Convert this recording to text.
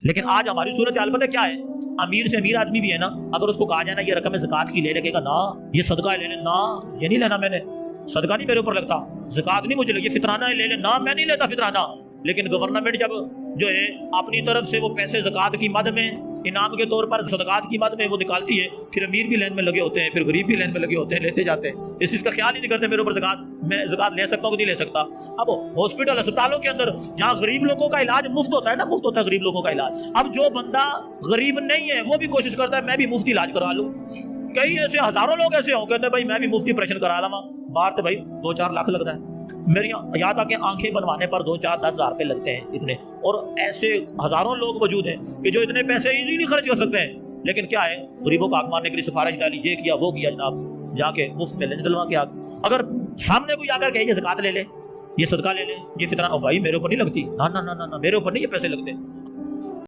لیکن آج ہماری صورت حال پتہ کیا ہے، امیر سے امیر آدمی بھی ہے نا، اگر اس کو کہا جائے نا یہ رقم زکوٰۃ کی لے لے گا نا، یہ صدقہ لے لے نا، یہ نہیں لینا، میں نے صدقہ نہیں میرے اوپر لگتا، زکوٰۃ نہیں مجھے لگی، فطرانہ لے لے نا، میں نہیں لیتا فطرانہ۔ لیکن گورنمنٹ جب جو ہے اپنی طرف سے وہ پیسے زکوٰۃ کی مد میں انعام کے طور پر صدقات کی مد میں وہ نکالتی ہے، پھر امیر بھی لائن میں لگے ہوتے ہیں، پھر غریب بھی لائن میں لگے ہوتے ہیں، لیتے جاتے ہیں، اس چیز کا خیال ہی نہیں کرتے میرے اوپر زکوٰۃ، میں زکوٰۃ لے سکتا ہوں کہ نہیں لے سکتا۔ اب ہاسپٹل اسپتالوں کے اندر جہاں غریب لوگوں کا علاج مفت ہوتا ہے نا، مفت ہوتا ہے غریب لوگوں کا علاج، اب جو بندہ غریب نہیں ہے وہ بھی کوشش کرتا ہے میں بھی مفت علاج کروا لوں۔ کئی ایسے ہزاروں لوگ ایسے ہوں کہتے ہیں بھائی میں بھی مفتی آپریشن کرا لوں، باہر تو بھائی 2-4 لاکھ لگ رہا ہے، میری یہاں تک کہ آنکھیں بنوانے پر 2-4-10 ہزار روپے لگتے ہیں اتنے، اور ایسے ہزاروں لوگ موجود ہیں کہ جو اتنے پیسے ایزیلی خرچ کر سکتے ہیں، لیکن کیا ہے غریبوں کو آگ مارنے کے لیے سفارش ڈالی، یہ کیا وہ کیا، جناب جا کے مفت میں لنچ ڈلوا کے آگ۔ اگر سامنے کوئی آ کر کہ یہ زکوٰۃ لے لے، یہ صدقہ لے لے، یہ فطرہ، بھائی میرے اوپر نہیں لگتی، نہ میرے اوپر نہیں یہ پیسے لگتے،